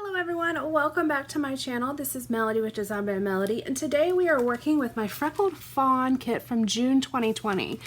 Hello everyone, welcome back to my channel. This is Melody with Design by Melody, and today we are working with my Freckled Fawn kit from June 2020.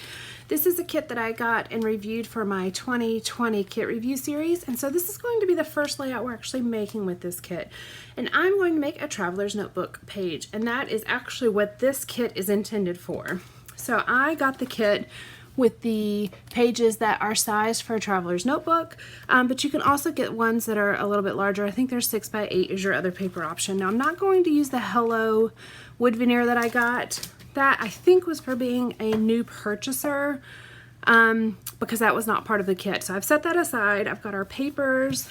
This is a kit that I got and reviewed for my 2020 kit review series, and so this is going to be the first layout we're actually making with this kit. And I'm going to make a traveler's notebook page, and that is actually what this kit is intended for. So I got the kit with the pages that are sized for a traveler's notebook, but you can also get ones that are a little bit larger. I think there's 6x8 is your other paper option. Now I'm not going to use the Hello wood veneer that I got. That I think was for being a new purchaser because that was not part of the kit. So I've set that aside. I've got our papers,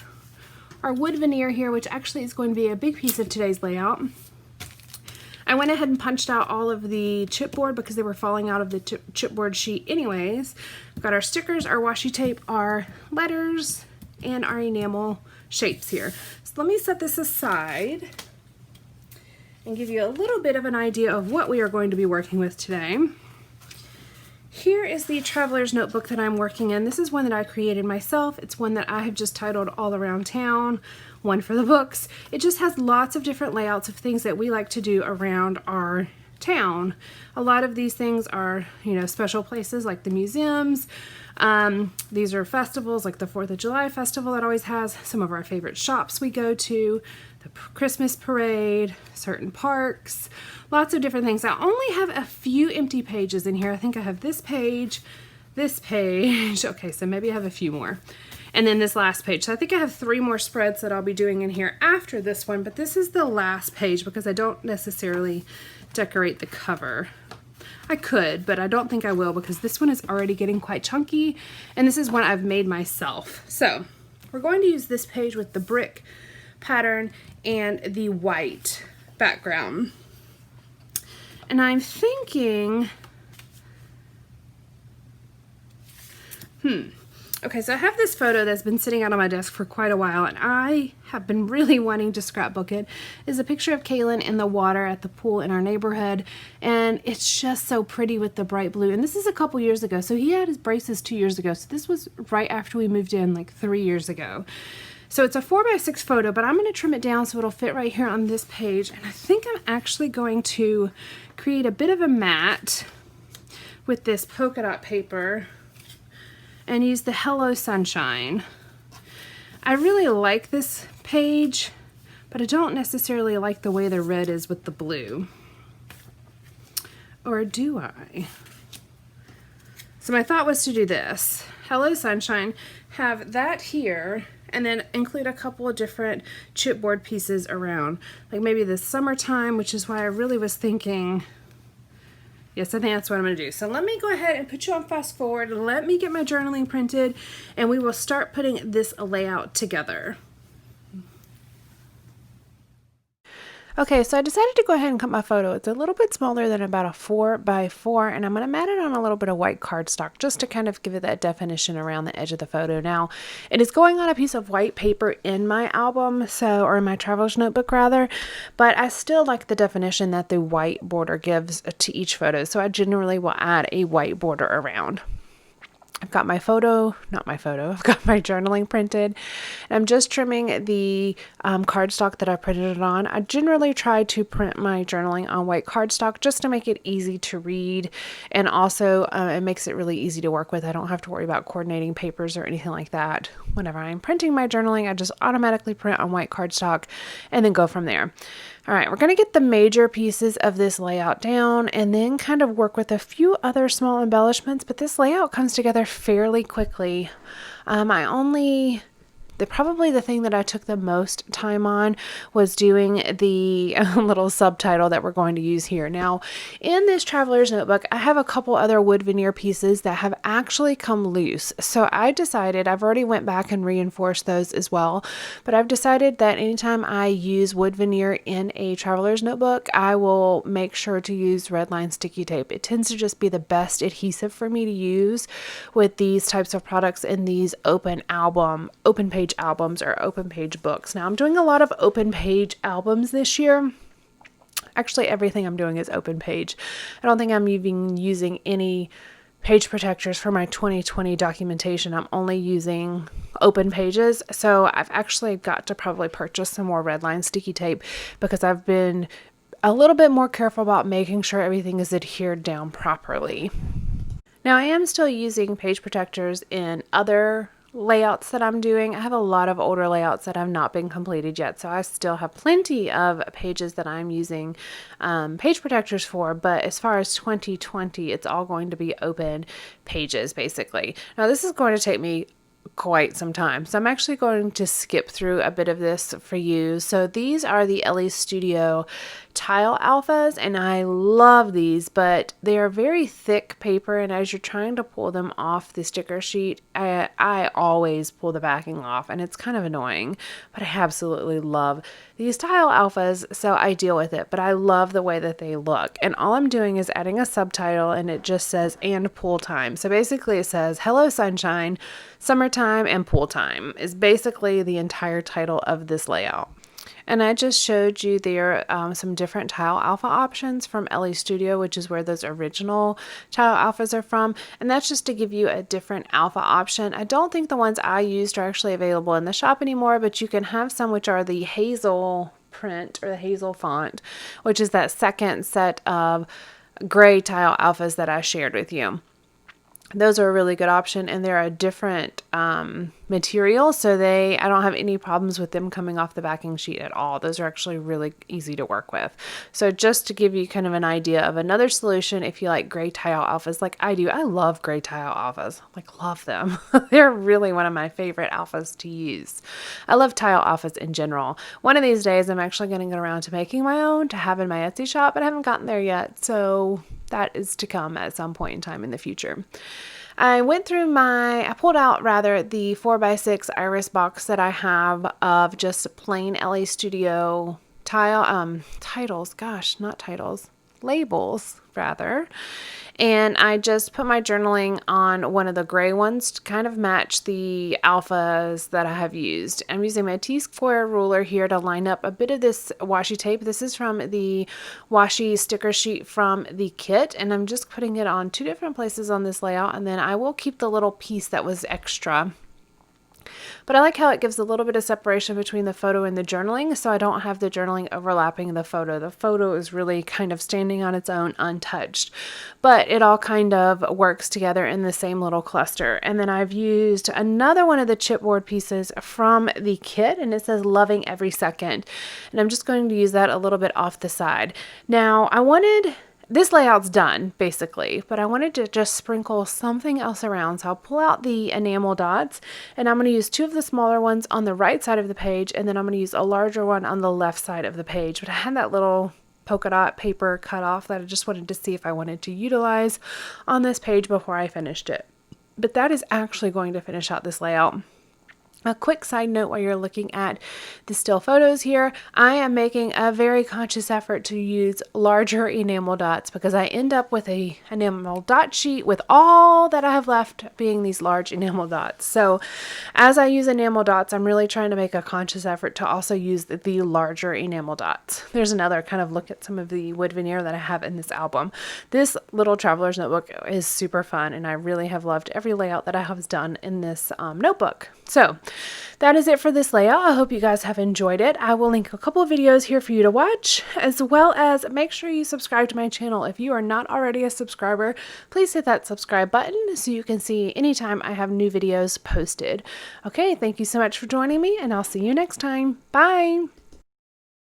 our wood veneer here, which actually is going to be a big piece of today's layout. I went ahead and punched out all of the chipboard because they were falling out of the chipboard sheet anyways. We've got our stickers, our washi tape, our letters, and our enamel shapes here. So let me set this aside and give you a little bit of an idea of what we are going to be working with today. Here is the traveler's notebook that I'm working in. This is one that I created myself. It's one that I have just titled All Around Town, one for the books. It just has lots of different layouts of things that we like to do around our town. A lot of these things are, special places like the museums. These are festivals like the 4th of July festival that always has some of our favorite shops we go to, the Christmas parade, certain parks, lots of different things. I only have a few empty pages in here. I think I have this page. Okay, so maybe I have a few more. And then this last page. So I think I have 3 more spreads that I'll be doing in here after this one, but this is the last page because I don't necessarily decorate the cover. I could, but I don't think I will because this one is already getting quite chunky, and this is one I've made myself. So we're going to use this page with the brick pattern and the white background. And I'm thinking, okay, so I have this photo that's been sitting out on my desk for quite a while, and I have been really wanting to scrapbook it. It's a picture of Kaylin in the water at the pool in our neighborhood, and it's just so pretty with the bright blue. And this is a couple years ago, so he had his braces 2 years ago, so this was right after we moved in, like 3 years ago. So it's a 4x6 photo, but I'm going to trim it down so it'll fit right here on this page, and I think I'm actually going to create a bit of a mat with this polka dot paper and use the Hello Sunshine. I really like this page, but I don't necessarily like the way the red is with the blue. Or do I? So my thought was to do this. Hello Sunshine, have that here, and then include a couple of different chipboard pieces around. Like maybe the summertime, which is why I really was thinking, yes, I think that's what I'm going to do. So let me go ahead and put you on fast forward. Let me get my journaling printed, and we will start putting this layout together. Okay, so I decided to go ahead and cut my photo. It's a little bit smaller than about a 4x4, and I'm going to mat it on a little bit of white cardstock just to kind of give it that definition around the edge of the photo. Now, it is going on a piece of white paper in my album, or in my traveler's notebook rather, but I still like the definition that the white border gives to each photo, so I generally will add a white border around. I've got my I've got my journaling printed, and I'm just trimming the cardstock that I printed it on. I generally try to print my journaling on white cardstock just to make it easy to read, and also it makes it really easy to work with. I don't have to worry about coordinating papers or anything like that. Whenever I'm printing my journaling, I just automatically print on white cardstock and then go from there. All right, we're going to get the major pieces of this layout down and then kind of work with a few other small embellishments, but this layout comes together fairly quickly. Probably the thing that I took the most time on was doing the little subtitle that we're going to use here. Now, in this traveler's notebook, I have a couple other wood veneer pieces that have actually come loose. So I decided, I've already went back and reinforced those as well, but I've decided that anytime I use wood veneer in a traveler's notebook, I will make sure to use red line sticky tape. It tends to just be the best adhesive for me to use with these types of products in these open page albums or open page books. Now I'm doing a lot of open page albums this year. Actually, everything I'm doing is open page. I don't think I'm even using any page protectors for my 2020 documentation, I'm only using open pages. So I've actually got to probably purchase some more red line sticky tape because I've been a little bit more careful about making sure everything is adhered down properly. Now I am still using page protectors in other layouts that I'm doing. I have a lot of older layouts that have not been completed yet, so I still have plenty of pages that I'm using page protectors for, but as far as 2020, it's all going to be open pages basically. Now this is going to take me quite some time, so I'm actually going to skip through a bit of this for you. So these are the LE Studio tile alphas, and I love these, but they are very thick paper, and as you're trying to pull them off the sticker sheet, I always pull the backing off, and it's kind of annoying, but I absolutely love these tile alphas, so I deal with it. But I love the way that they look, and all I'm doing is adding a subtitle, and it just says "and pool time." So basically it says "Hello Sunshine, Summertime, and Pool Time" is basically the entire title of this layout. And I just showed you there some different tile alpha options from LE Studio, which is where those original tile alphas are from. And that's just to give you a different alpha option. I don't think the ones I used are actually available in the shop anymore, but you can have some which are the hazel print or the hazel font, which is that second set of gray tile alphas that I shared with you. Those are a really good option, and they're a different material, so I don't have any problems with them coming off the backing sheet at all. Those are actually really easy to work with. So just to give you kind of an idea of another solution, if you like gray tile alphas like I do, I love gray tile alphas, like love them. They're really one of my favorite alphas to use. I love tile alphas in general. One of these days I'm actually going to get around to making my own to have in my Etsy shop, but I haven't gotten there yet, so that is to come at some point in time in the future. I pulled out the 4x6 iris box that I have of just plain LA Studio labels rather. And I just put my journaling on one of the gray ones to kind of match the alphas that I have used. I'm using my T-square ruler here to line up a bit of this washi tape. This is from the washi sticker sheet from the kit, and I'm just putting it on 2 different places on this layout, and then I will keep the little piece that was extra. But I like how it gives a little bit of separation between the photo and the journaling, so I don't have the journaling overlapping the photo. The photo is really kind of standing on its own, untouched. But it all kind of works together in the same little cluster. And then I've used another one of the chipboard pieces from the kit, and it says "Loving Every Second." And I'm just going to use that a little bit off the side. Now, this layout's done, basically, but I wanted to just sprinkle something else around. So I'll pull out the enamel dots, and I'm going to use 2 of the smaller ones on the right side of the page, and then I'm going to use a larger one on the left side of the page. But I had that little polka dot paper cut off that I just wanted to see if I wanted to utilize on this page before I finished it. But that is actually going to finish out this layout. A quick side note while you're looking at the still photos here, I am making a very conscious effort to use larger enamel dots because I end up with a enamel dot sheet with all that I have left being these large enamel dots. So as I use enamel dots, I'm really trying to make a conscious effort to also use the larger enamel dots. There's another kind of look at some of the wood veneer that I have in this album. This little traveler's notebook is super fun, and I really have loved every layout that I have done in this notebook. So that is it for this layout. I hope you guys have enjoyed it. I will link a couple of videos here for you to watch, as well as make sure you subscribe to my channel. If you are not already a subscriber, please hit that subscribe button so you can see anytime I have new videos posted. Okay, thank you so much for joining me, and I'll see you next time. Bye!